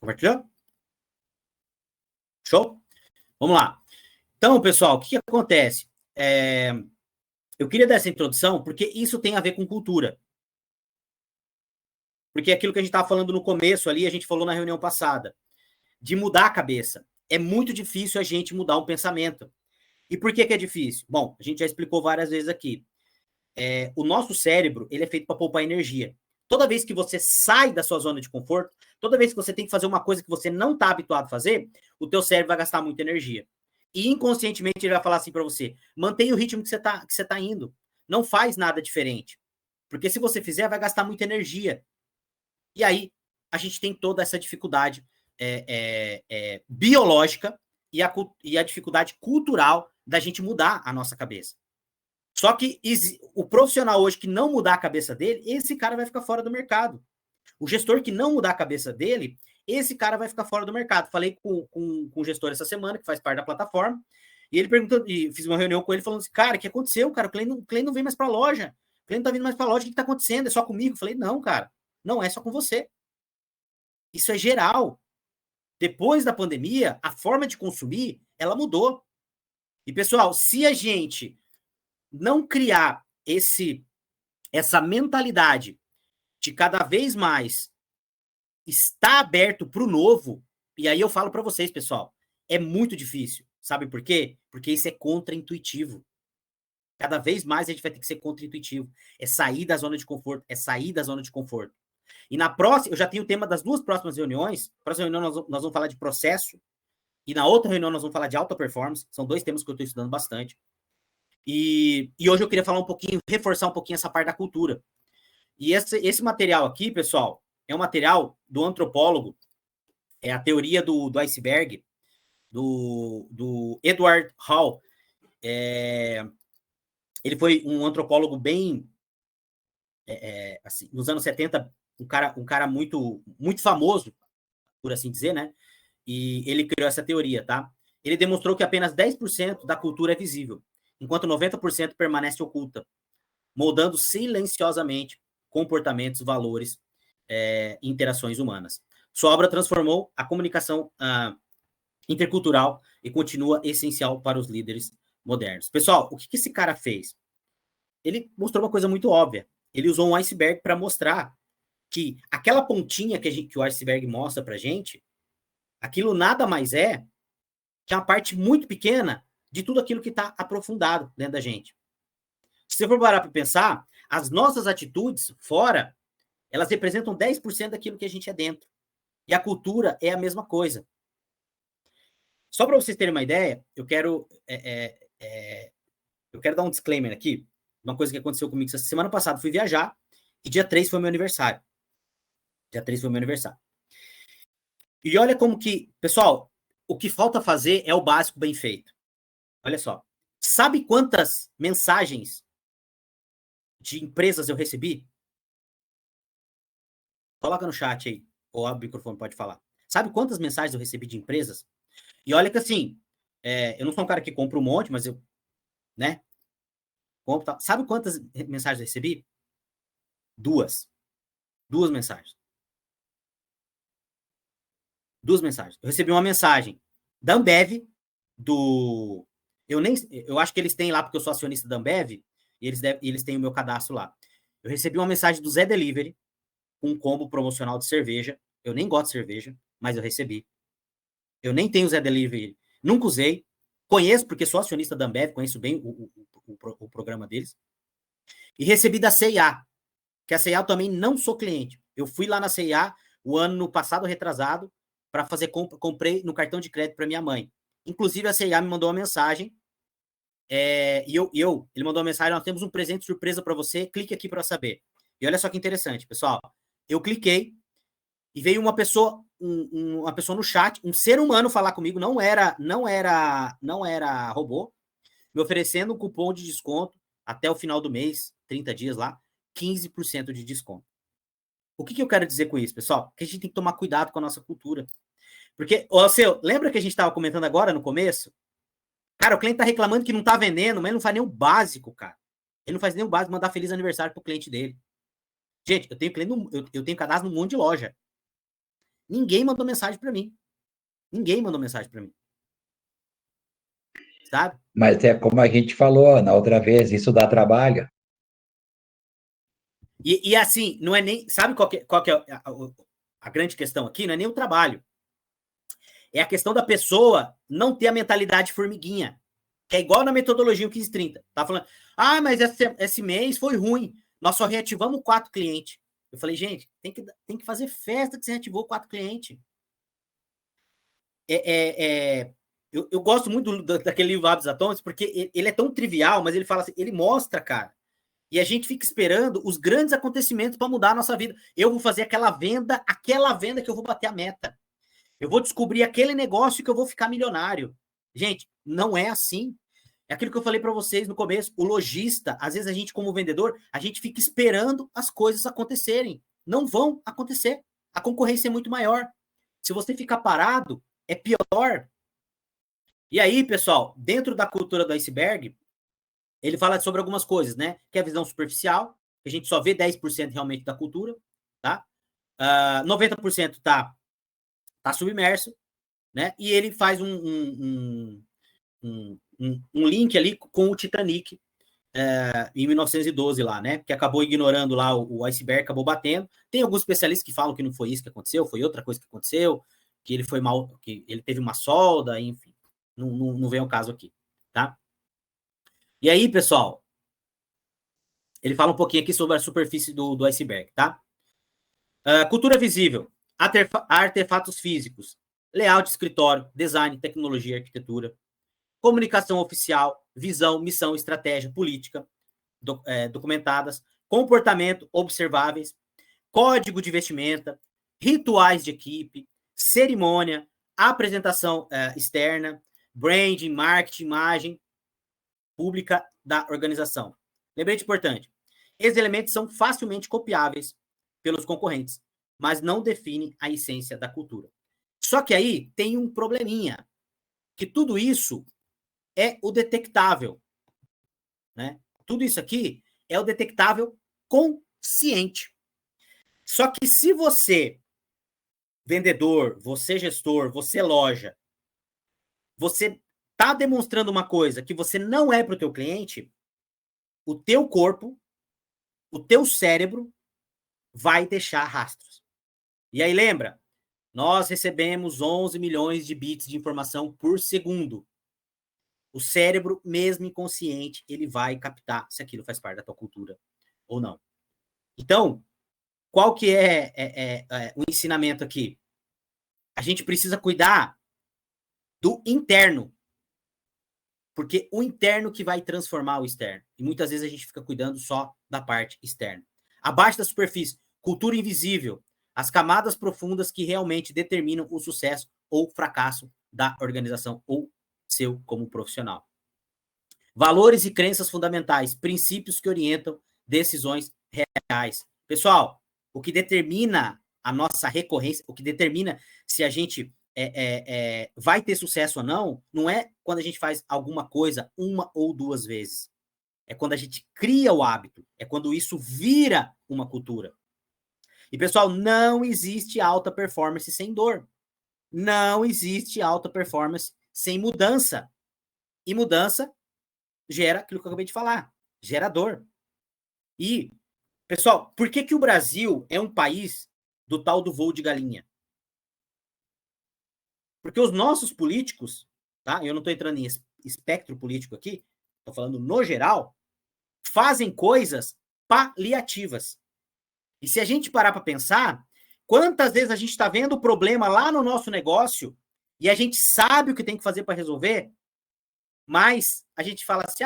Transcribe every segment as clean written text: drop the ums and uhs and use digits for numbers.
Compartilhou? Show? Vamos lá. Então, pessoal, o que acontece? Eu queria dar essa introdução porque isso tem a ver com cultura. Porque aquilo que a gente estava falando no começo ali, a gente falou na reunião passada, de mudar a cabeça. É muito difícil a gente mudar um pensamento. E por que é difícil? Bom, a gente já explicou várias vezes aqui. O nosso cérebro, ele é feito para poupar energia. Toda vez que você sai da sua zona de conforto, toda vez que você tem que fazer uma coisa que você não está habituado a fazer, o teu cérebro vai gastar muita energia. E inconscientemente ele vai falar assim para você, mantenha o ritmo que você tá indo. Não faz nada diferente. Porque se você fizer, vai gastar muita energia. E aí, a gente tem toda essa dificuldade biológica e a dificuldade cultural da gente mudar a nossa cabeça. Só que o profissional hoje que não mudar a cabeça dele, esse cara vai ficar fora do mercado. O gestor que não mudar a cabeça dele, esse cara vai ficar fora do mercado. Falei com o gestor essa semana, que faz parte da plataforma, e ele perguntou, e fiz uma reunião com ele falando assim, cara, o que aconteceu, cara? O cliente não vem mais para a loja. O cliente não tá vindo mais para a loja, o que está acontecendo? É só comigo? Eu falei, não, cara, não é só com você. Isso é geral. Depois da pandemia, a forma de consumir, ela mudou. E, pessoal, se a gente não criar essa mentalidade de cada vez mais estar aberto para o novo, e aí eu falo para vocês, pessoal, é muito difícil. Sabe por quê? Porque isso é contra-intuitivo. Cada vez mais a gente vai ter que ser contra-intuitivo. É sair da zona de conforto, é sair da zona de conforto. E na próxima, eu já tenho o tema das duas próximas reuniões. Na próxima reunião nós vamos falar de processo, e na outra reunião nós vamos falar de alta performance. São dois temas que eu estou estudando bastante. E hoje eu queria falar um pouquinho, reforçar um pouquinho essa parte da cultura. E esse material aqui, pessoal, é um material do antropólogo, é a teoria do iceberg, do Edward Hall. Ele foi um antropólogo bem, assim, nos anos 70, um cara muito, muito famoso, por assim dizer, né? E ele criou essa teoria, tá? Ele demonstrou que apenas 10% da cultura é visível, enquanto 90% permanece oculta, moldando silenciosamente comportamentos, valores e interações humanas. Sua obra transformou a comunicação intercultural e continua essencial para os líderes modernos. Pessoal, o que esse cara fez? Ele mostrou uma coisa muito óbvia. Ele usou um iceberg para mostrar que aquela pontinha que o iceberg mostra para a gente, aquilo nada mais é que uma parte muito pequena de tudo aquilo que está aprofundado dentro da gente. Se você for parar para pensar, as nossas atitudes fora, elas representam 10% daquilo que a gente é dentro. E a cultura é a mesma coisa. Só para vocês terem uma ideia, eu quero dar um disclaimer aqui, uma coisa que aconteceu comigo essa semana passada. Fui viajar e dia 3 foi meu aniversário. Dia 3 foi meu aniversário. E olha como que, pessoal, o que falta fazer é o básico bem feito. Olha só. Sabe quantas mensagens de empresas eu recebi? Coloca no chat aí, ou abre o microfone, pode falar. Sabe quantas mensagens eu recebi de empresas? E olha que assim, eu não sou um cara que compra um monte, mas eu, né? Compro, tá. Sabe quantas mensagens eu recebi? Duas mensagens. Duas mensagens. Eu recebi uma mensagem da Ambev, eu acho que eles têm lá, porque eu sou acionista da Ambev, e eles têm o meu cadastro lá. Eu recebi uma mensagem do Zé Delivery, com um combo promocional de cerveja. Eu nem gosto de cerveja, mas eu recebi. Eu nem tenho o Zé Delivery, nunca usei. Conheço, porque sou acionista da Ambev, conheço bem o programa deles. E recebi da C&A, que a C&A eu também não sou cliente. Eu fui lá na C&A o ano passado, retrasado, para fazer comprei no cartão de crédito para minha mãe. Inclusive, a C&A me mandou uma mensagem, ele mandou uma mensagem, nós temos um presente surpresa para você, clique aqui para saber. E olha só que interessante, pessoal. Eu cliquei e veio uma pessoa no chat, um ser humano falar comigo, não era robô, me oferecendo um cupom de desconto até o final do mês, 30 dias lá, 15% de desconto. O que eu quero dizer com isso, pessoal? Que a gente tem que tomar cuidado com a nossa cultura. Porque, lembra que a gente estava comentando agora no começo? Cara, o cliente está reclamando que não está vendendo, mas ele não faz nem o básico, cara. Ele não faz nem o básico, mandar feliz aniversário pro cliente dele. Gente, eu tenho cadastro num monte de loja. Ninguém mandou mensagem para mim. Ninguém mandou mensagem para mim. Sabe? Mas é como a gente falou na outra vez, isso dá trabalho. E assim, não é nem... Sabe qual que é a grande questão aqui? Não é nem o trabalho. É a questão da pessoa não ter a mentalidade formiguinha. Que é igual na metodologia 1530. Tá falando, mas esse mês foi ruim. Nós só reativamos 4 clientes. Eu falei, gente, tem que fazer festa que você reativou 4 clientes. Eu gosto muito daquele livro Hábitos Atômicos, porque ele é tão trivial, mas ele fala assim, ele mostra, cara, e a gente fica esperando os grandes acontecimentos para mudar a nossa vida. Eu vou fazer aquela venda que eu vou bater a meta. Eu vou descobrir aquele negócio que eu vou ficar milionário. Gente, não é assim. É aquilo que eu falei para vocês no começo. O lojista, às vezes a gente como vendedor, a gente fica esperando as coisas acontecerem. Não vão acontecer. A concorrência é muito maior. Se você ficar parado, é pior. E aí, pessoal, dentro da cultura do iceberg, ele fala sobre algumas coisas, né? Que é a visão superficial, que a gente só vê 10% realmente da cultura, tá? 90% tá submerso, né? E ele faz um link ali com o Titanic em 1912 lá, né? Que acabou ignorando lá o iceberg, acabou batendo. Tem alguns especialistas que falam que não foi isso que aconteceu, foi outra coisa que aconteceu, que ele foi mal, que ele teve uma solda, enfim. Não vem ao caso aqui, tá? E aí, pessoal, ele fala um pouquinho aqui sobre a superfície do iceberg, tá? Cultura visível, artefatos físicos, layout de escritório, design, tecnologia, arquitetura, comunicação oficial, visão, missão, estratégia, política, documentadas, comportamento observáveis, código de vestimenta, rituais de equipe, cerimônia, apresentação externa, branding, marketing, imagem pública da organização. Lembrete importante, esses elementos são facilmente copiáveis pelos concorrentes, mas não definem a essência da cultura. Só que aí tem um probleminha, que tudo isso é o detectável, né? Tudo isso aqui é o detectável consciente. Só que se você, vendedor, você gestor, você loja, você está demonstrando uma coisa que você não é para o teu cliente, o teu corpo, o teu cérebro vai deixar rastros. E aí lembra, nós recebemos 11 milhões de bits de informação por segundo. O cérebro, mesmo inconsciente, ele vai captar se aquilo faz parte da tua cultura ou não. Então, qual que é o ensinamento aqui? A gente precisa cuidar do interno, porque o interno que vai transformar o externo. E muitas vezes a gente fica cuidando só da parte externa. Abaixo da superfície, cultura invisível, as camadas profundas que realmente determinam o sucesso ou fracasso da organização ou seu como profissional. Valores e crenças fundamentais, princípios que orientam decisões reais. Pessoal, o que determina a nossa recorrência, o que determina se a gente vai ter sucesso ou não, não é quando a gente faz alguma coisa 1 ou 2 vezes. É quando a gente cria o hábito, é quando isso vira uma cultura. E, pessoal, não existe alta performance sem dor. Não existe alta performance sem mudança. E mudança gera aquilo que eu acabei de falar, gera dor. E, pessoal, por que o Brasil é um país do tal do voo de galinha? Porque os nossos políticos, tá? Eu não estou entrando em espectro político aqui, estou falando no geral, fazem coisas paliativas. E se a gente parar para pensar, quantas vezes a gente está vendo o problema lá no nosso negócio e a gente sabe o que tem que fazer para resolver, mas a gente fala assim,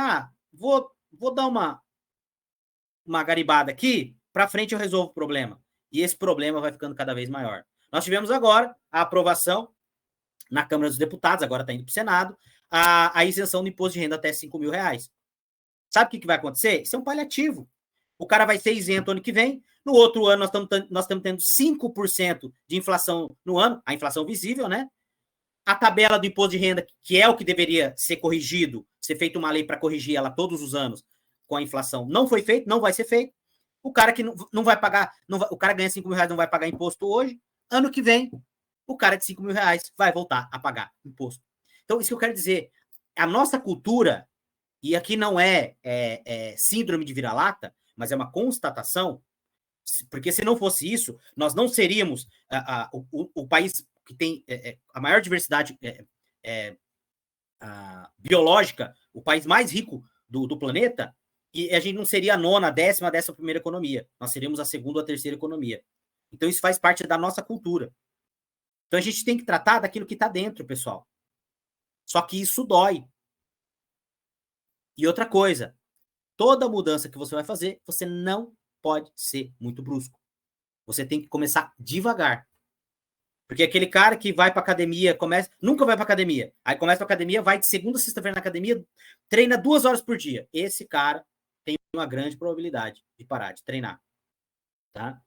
vou dar uma garibada aqui, para frente eu resolvo o problema. E esse problema vai ficando cada vez maior. Nós tivemos agora a aprovação na Câmara dos Deputados, agora está indo para o Senado, a isenção do imposto de renda até R$5.000. Sabe o que vai acontecer? Isso é um paliativo. O cara vai ser isento ano que vem, no outro ano nós estamos tendo 5% de inflação no ano, a inflação visível, né? A tabela do imposto de renda, que é o que deveria ser corrigido, ser feita uma lei para corrigir ela todos os anos com a inflação, não foi feito, não vai ser feito. O cara que não vai pagar, o cara ganha R$5.000, não vai pagar imposto hoje, ano que vem o cara de 5 mil reais vai voltar a pagar imposto. Então, isso que eu quero dizer, a nossa cultura, e aqui não é síndrome de vira-lata, mas é uma constatação, porque se não fosse isso, nós não seríamos o país que tem a maior diversidade biológica, o país mais rico do planeta, e a gente não seria a nona, a décima primeira economia. Nós seríamos a segunda ou a terceira economia. Então, isso faz parte da nossa cultura. Então, a gente tem que tratar daquilo que está dentro, pessoal. Só que isso dói. E outra coisa, toda mudança que você vai fazer, você não pode ser muito brusco. Você tem que começar devagar. Porque aquele cara que vai para academia, nunca vai para academia. Aí começa a academia, vai de segunda a sexta-feira na academia, treina 2 horas por dia. Esse cara tem uma grande probabilidade de parar de treinar. Tá?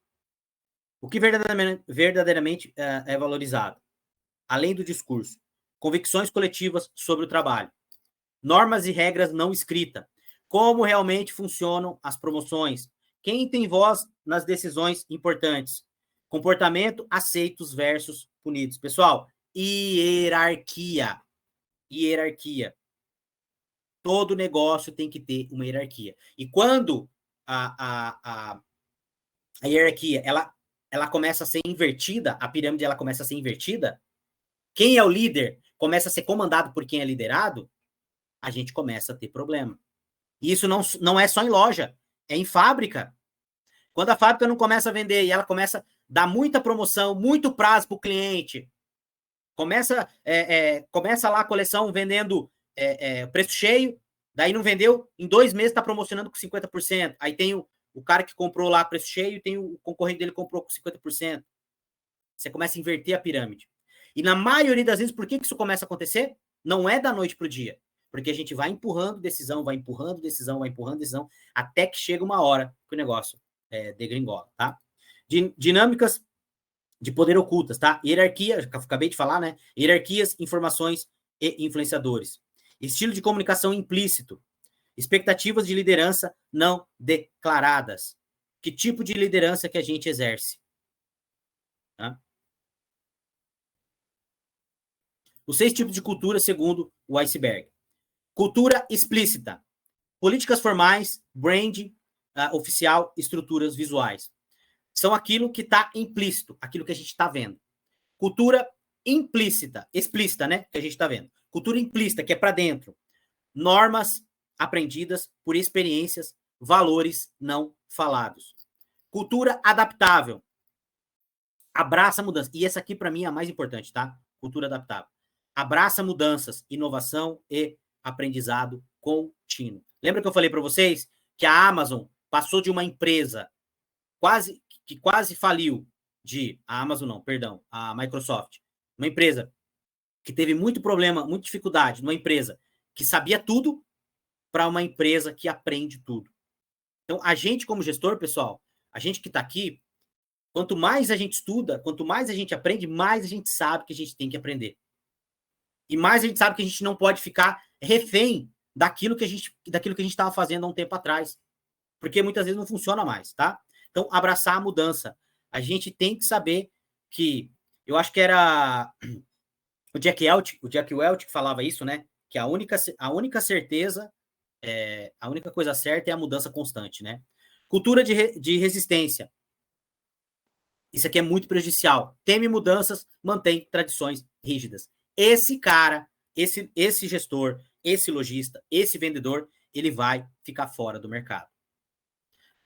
O que verdadeiramente é valorizado? Além do discurso, convicções coletivas sobre o trabalho, normas e regras não escritas, como realmente funcionam as promoções, quem tem voz nas decisões importantes, comportamento aceitos versus punidos. Pessoal, hierarquia. Hierarquia. Todo negócio tem que ter uma hierarquia. E quando a hierarquia ela começa a ser invertida, a pirâmide ela começa a ser invertida, quem é o líder começa a ser comandado por quem é liderado, a gente começa a ter problema. E isso não é só em loja, é em fábrica. Quando a fábrica não começa a vender e ela começa a dar muita promoção, muito prazo para o cliente, começa lá a coleção vendendo preço cheio, daí não vendeu, em 2 meses está promocionando com 50%. Aí tem o cara que comprou lá preço cheio e tem o concorrente dele que comprou com 50%. Você começa a inverter a pirâmide. E na maioria das vezes, por que isso começa a acontecer? Não é da noite para o dia. Porque a gente vai empurrando decisão, até que chega uma hora que o negócio degringola, tá? Dinâmicas de poder ocultas, tá? Hierarquia, acabei de falar, né? Hierarquias, informações e influenciadores. Estilo de comunicação implícito. Expectativas de liderança não declaradas. Que tipo de liderança que a gente exerce? Tá? Os 6 tipos de cultura segundo o iceberg. Cultura explícita. Políticas formais, brand oficial, estruturas visuais. São aquilo que está implícito, aquilo que a gente está vendo. Cultura implícita, explícita, né? Que a gente está vendo. Cultura implícita, que é para dentro. Normas aprendidas por experiências, valores não falados. Cultura adaptável. Abraça mudança. E essa aqui, para mim, é a mais importante, tá? Cultura adaptável. Abraça mudanças, inovação e aprendizado contínuo. Lembra que eu falei para vocês que a Amazon passou de uma empresa que quase faliu a Amazon não, perdão, a Microsoft, uma empresa que teve muito problema, muita dificuldade, uma empresa que sabia tudo para uma empresa que aprende tudo. Então, a gente como gestor, pessoal, a gente que está aqui, quanto mais a gente estuda, quanto mais a gente aprende, mais a gente sabe que a gente tem que aprender. E mais a gente sabe que a gente não pode ficar refém daquilo que a gente estava fazendo há um tempo atrás. Porque muitas vezes não funciona mais, tá? Então, abraçar a mudança. A gente tem que saber que, eu acho que era o Jack Welch que falava isso, né? Que a única certeza, a única coisa certa é a mudança constante, né? Cultura de resistência. Isso aqui é muito prejudicial. Teme mudanças, mantém tradições rígidas. Esse cara, esse gestor, esse lojista, esse vendedor, ele vai ficar fora do mercado.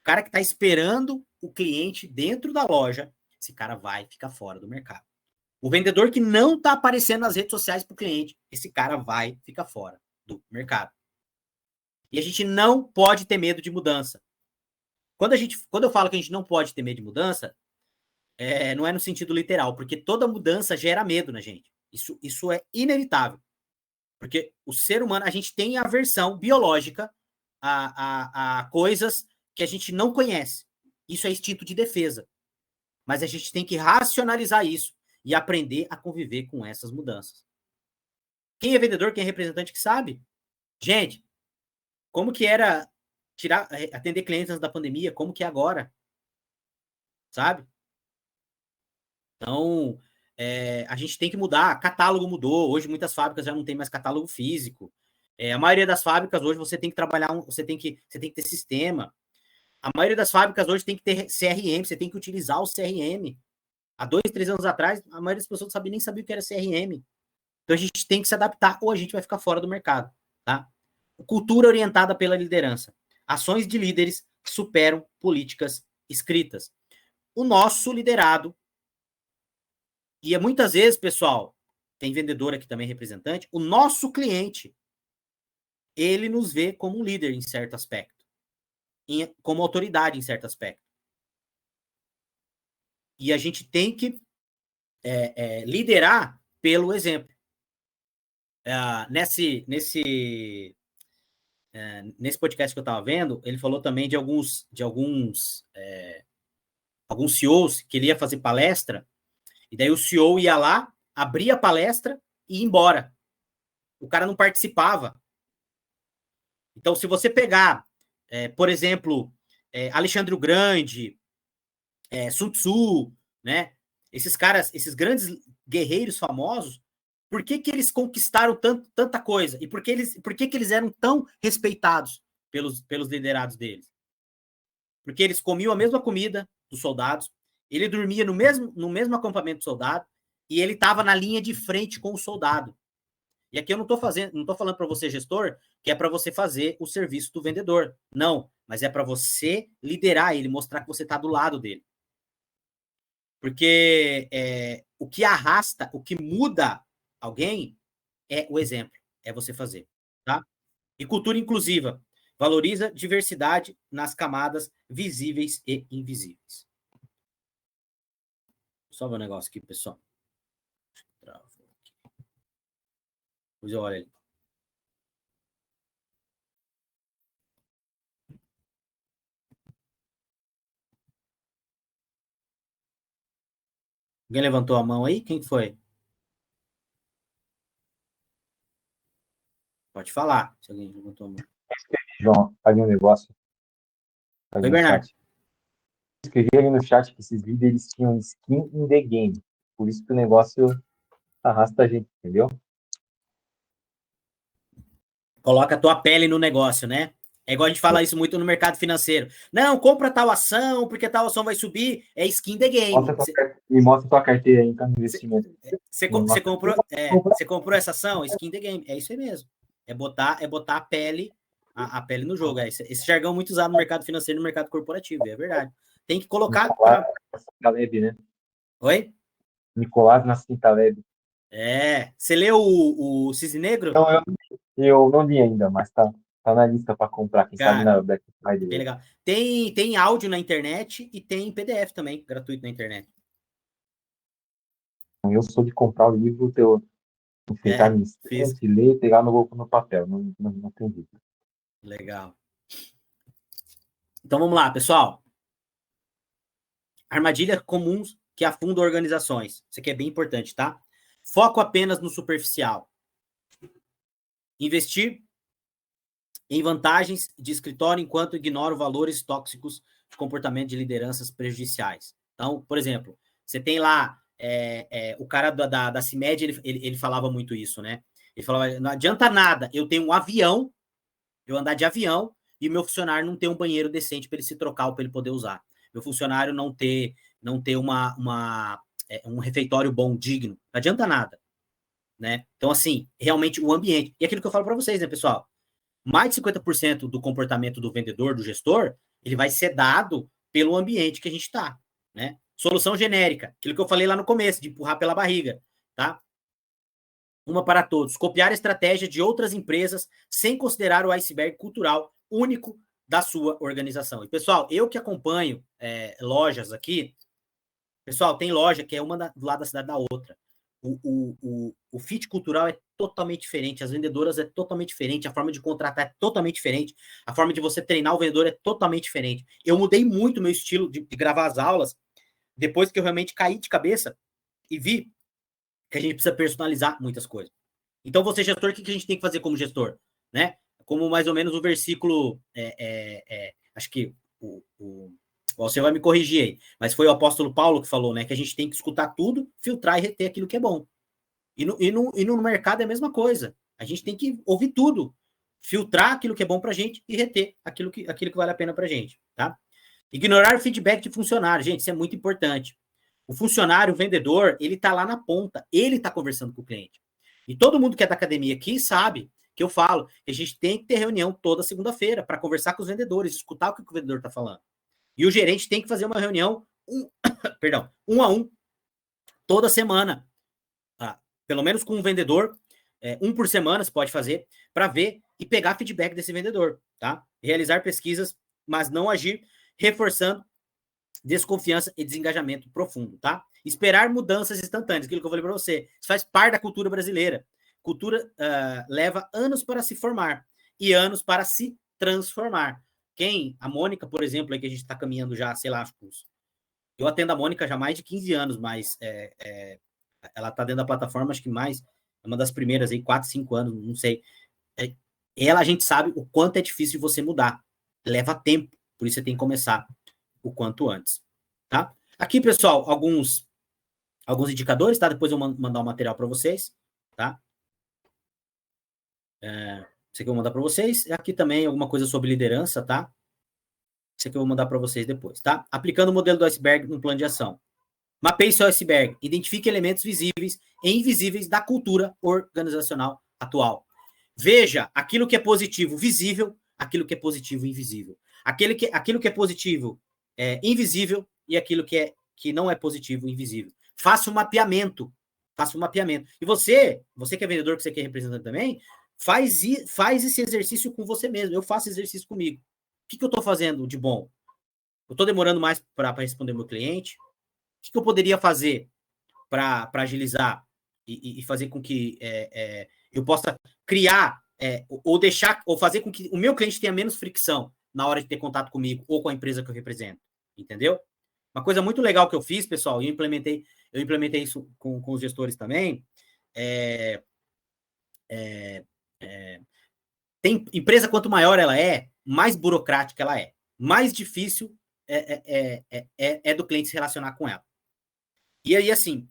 O cara que está esperando o cliente dentro da loja, esse cara vai ficar fora do mercado. O vendedor que não está aparecendo nas redes sociais para o cliente, esse cara vai ficar fora do mercado. E a gente não pode ter medo de mudança. Quando eu falo que a gente não pode ter medo de mudança, não é no sentido literal, porque toda mudança gera medo na gente. Isso é inevitável. Porque o ser humano, a gente tem aversão biológica a coisas que a gente não conhece. Isso é instinto de defesa. Mas a gente tem que racionalizar isso e aprender a conviver com essas mudanças. Quem é vendedor, quem é representante que sabe? Gente, como que era atender clientes antes da pandemia? Como que é agora? Sabe? Então, a gente tem que mudar. Catálogo mudou. Hoje muitas fábricas já não tem mais catálogo físico. A maioria das fábricas hoje você tem que trabalhar, você tem que ter sistema. A maioria das fábricas hoje tem que ter CRM, você tem que utilizar o CRM. Há 2, 3 anos atrás, a maioria das pessoas nem sabia o que era CRM. Então a gente tem que se adaptar ou a gente vai ficar fora do mercado, tá? Cultura orientada pela liderança. Ações de líderes superam políticas escritas. O nosso liderado, e muitas vezes, pessoal, tem vendedor aqui também, representante, o nosso cliente, ele nos vê como um líder em certo aspecto, como autoridade em certo aspecto. E a gente tem que liderar pelo exemplo. Nesse podcast que eu estava vendo, ele falou também de alguns CEOs que ele ia fazer palestra, e daí o CEO ia lá, abria a palestra e ia embora. O cara não participava. Então, se você pegar, por exemplo, Alexandre o Grande, Sun Tzu, né? Esses caras, esses grandes guerreiros famosos, por que eles conquistaram tanta coisa? E por que eles eram tão respeitados pelos liderados deles? Porque eles comiam a mesma comida dos soldados, ele dormia no mesmo acampamento do soldado, e ele estava na linha de frente com o soldado. E aqui eu não estou falando para você, gestor, que é para você fazer o serviço do vendedor. Não, mas é para você liderar ele, mostrar que você está do lado dele. Porque o que arrasta, o que muda alguém é o exemplo, é você fazer, tá? E cultura inclusiva. Valoriza diversidade nas camadas visíveis e invisíveis. Só ver um negócio aqui, pessoal. Depois eu olho ali. Alguém levantou a mão aí? Quem foi? Pode falar, se alguém levantou a mão. João, ali um negócio. Oi, Bernardo. Chat. Escrevi ali no chat que esses líderes tinham skin in the game. Por isso que o negócio arrasta a gente, entendeu? Coloca a tua pele no negócio, né? É igual a gente fala isso muito no mercado financeiro. Não, compra tal ação, porque tal ação vai subir. É skin the game. Mostra tua carteira aí, então, no investimento. Você comprou essa ação? Skin the game. É isso aí mesmo. É botar a pele, a pele no jogo. Esse jargão é muito usado no mercado financeiro e no mercado corporativo, é verdade. Tem que colocar. Nicolás Taleb, né? Oi? Nicolás Nassim Taleb. Você leu o Cisne Negro? Não, eu não li ainda, mas tá na lista para comprar, quem sabe na Black Friday. Bem legal. Tem áudio na internet e tem PDF também, gratuito na internet. Eu sou de comprar o livro, enfeitar minha estante, ler e pegar no papel. Não tem jeito. Legal. Então vamos lá, pessoal. Armadilhas comuns que afundam organizações. Isso aqui é bem importante, tá? Foco apenas no superficial. Investir em vantagens de escritório enquanto ignora valores tóxicos de comportamento de lideranças prejudiciais. Então, por exemplo, você tem lá o cara da CIMED, ele falava muito isso, né? Ele falava, não adianta nada eu ter um avião, eu andar de avião, e meu funcionário não ter um banheiro decente para ele se trocar ou para ele poder usar. Meu funcionário não ter um refeitório bom, digno. Não adianta nada, né? Então, assim, realmente o ambiente. E aquilo que eu falo para vocês, né, pessoal? Mais de 50% do comportamento do vendedor, do gestor, ele vai ser dado pelo ambiente que a gente está, né? Solução genérica, aquilo que eu falei lá no começo, de empurrar pela barriga, tá? Uma para todos. Copiar a estratégia de outras empresas sem considerar o iceberg cultural único da sua organização. E, pessoal, eu que acompanho lojas aqui, pessoal, tem loja que é uma do lado da cidade da outra. O fit cultural é totalmente diferente, as vendedoras é totalmente diferente, a forma de contratar é totalmente diferente, a forma de você treinar o vendedor é totalmente diferente. Eu mudei muito o meu estilo de gravar as aulas depois que eu realmente caí de cabeça e vi que a gente precisa personalizar muitas coisas. Então, você, gestor, o que a gente tem que fazer como gestor? Né? Como mais ou menos o versículo, acho que Você vai me corrigir aí, mas foi o apóstolo Paulo que falou, né, que a gente tem que escutar tudo, filtrar e reter aquilo que é bom. E no mercado é a mesma coisa. A gente tem que ouvir tudo, filtrar aquilo que é bom pra gente e reter aquilo que vale a pena pra gente, tá? Ignorar o feedback de funcionário, gente, isso é muito importante. O funcionário, o vendedor, ele tá lá na ponta, ele tá conversando com o cliente. E todo mundo que é da academia aqui sabe que eu falo que a gente tem que ter reunião toda segunda-feira para conversar com os vendedores, escutar o que o vendedor tá falando. E o gerente tem que fazer uma reunião, perdão, 1 a 1, toda semana. Tá? Pelo menos com um vendedor, 1 por semana você pode fazer, para ver e pegar feedback desse vendedor. Tá? Realizar pesquisas, mas não agir reforçando desconfiança e desengajamento profundo. Tá? Esperar mudanças instantâneas, aquilo que eu falei para você. Isso faz parte da cultura brasileira. Cultura leva anos para se formar e anos para se transformar. A Mônica, por exemplo, aí que a gente está caminhando já, sei lá, eu atendo a Mônica já há mais de 15 anos, mas ela está dentro da plataforma, acho que mais, é uma das primeiras aí, 4, 5 anos, não sei. Ela, a gente sabe o quanto é difícil você mudar. Leva tempo, por isso você tem que começar o quanto antes, tá? Aqui, pessoal, alguns indicadores, tá? Depois eu mandar o material para vocês, tá? Isso aqui eu vou mandar para vocês. Aqui também alguma coisa sobre liderança, tá? Isso aqui eu vou mandar para vocês depois, tá? Aplicando o modelo do iceberg no plano de ação. Mapeie seu iceberg. Identifique elementos visíveis e invisíveis da cultura organizacional atual. Veja aquilo que é positivo visível, aquilo que é positivo invisível. Aquilo que é positivo invisível e aquilo que não é positivo invisível. Faça um mapeamento. Faça um mapeamento. E você que é vendedor, que você quer representante também, faz esse exercício com você mesmo. Eu faço exercício comigo. O que eu estou fazendo de bom? Eu estou demorando mais para responder meu cliente? O que eu poderia fazer para agilizar e fazer com que eu possa criar ou fazer com que o meu cliente tenha menos fricção na hora de ter contato comigo ou com a empresa que eu represento, entendeu? Uma coisa muito legal que eu fiz, pessoal, e eu implementei isso com os gestores também, tem empresa, quanto maior ela é, mais burocrática ela é, mais difícil é do cliente se relacionar com ela. E aí, assim,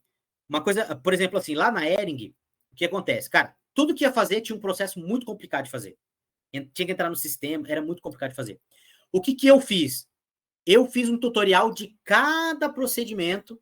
uma coisa, por exemplo, assim, lá na Ering, o que acontece? Cara, tudo que ia fazer tinha um processo muito complicado de fazer. Tinha que entrar no sistema, era muito complicado de fazer. O que eu fiz? Eu fiz um tutorial de cada procedimento,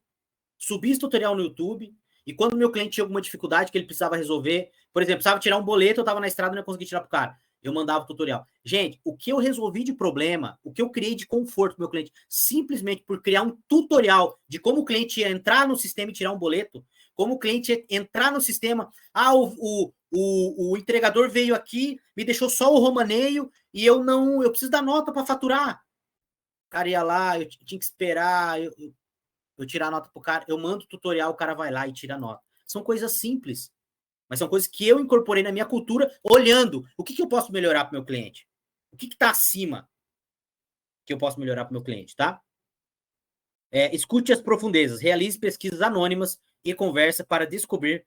subi esse tutorial no YouTube, e quando o meu cliente tinha alguma dificuldade que ele precisava resolver, por exemplo, precisava tirar um boleto, eu estava na estrada e não ia conseguir tirar para o cara. Eu mandava o tutorial. Gente, o que eu resolvi de problema, o que eu criei de conforto para o meu cliente, simplesmente por criar um tutorial de como o cliente ia entrar no sistema e tirar um boleto, como o cliente ia entrar no sistema, o entregador veio aqui, me deixou só o romaneio e eu preciso dar nota para faturar. O cara ia lá, eu tinha que esperar, eu tirar a nota pro cara, eu mando o tutorial, o cara vai lá e tira a nota. São coisas simples, mas são coisas que eu incorporei na minha cultura, olhando o que eu posso melhorar para o meu cliente. O que está acima que eu posso melhorar para o meu cliente, tá? Escute as profundezas, realize pesquisas anônimas e conversa para descobrir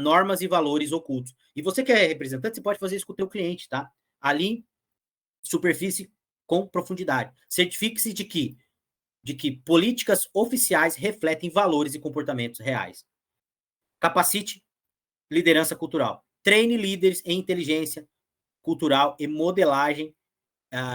normas e valores ocultos. E você que é representante, você pode fazer isso com o teu cliente, tá? Ali, superfície com profundidade. Certifique-se de que políticas oficiais refletem valores e comportamentos reais. Capacite liderança cultural. Treine líderes em inteligência cultural e modelagem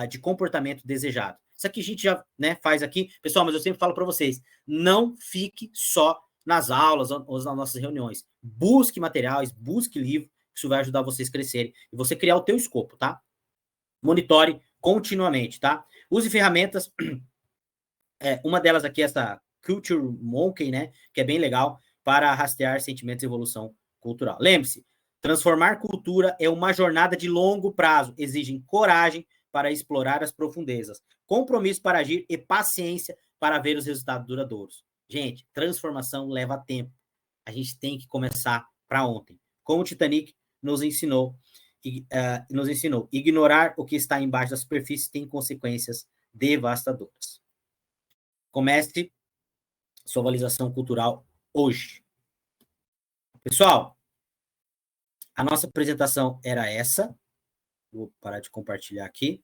de comportamento desejado. Isso aqui a gente já faz aqui. Pessoal, mas eu sempre falo para vocês, não fique só nas aulas ou nas nossas reuniões. Busque materiais, busque livro, isso vai ajudar vocês a crescerem e você criar o teu escopo, tá? Monitore continuamente, tá? Use ferramentas. Uma delas aqui é essa Culture Monkey, né? Que é bem legal para rastrear sentimentos e evolução cultural. Lembre-se, transformar cultura é uma jornada de longo prazo. Exigem coragem para explorar as profundezas, compromisso para agir e paciência para ver os resultados duradouros. Gente, transformação leva tempo. A gente tem que começar para ontem. Como o Titanic nos ensinou, ignorar o que está embaixo da superfície tem consequências devastadoras. Comece sua valorização cultural hoje. Pessoal, a nossa apresentação era essa. Vou parar de compartilhar aqui.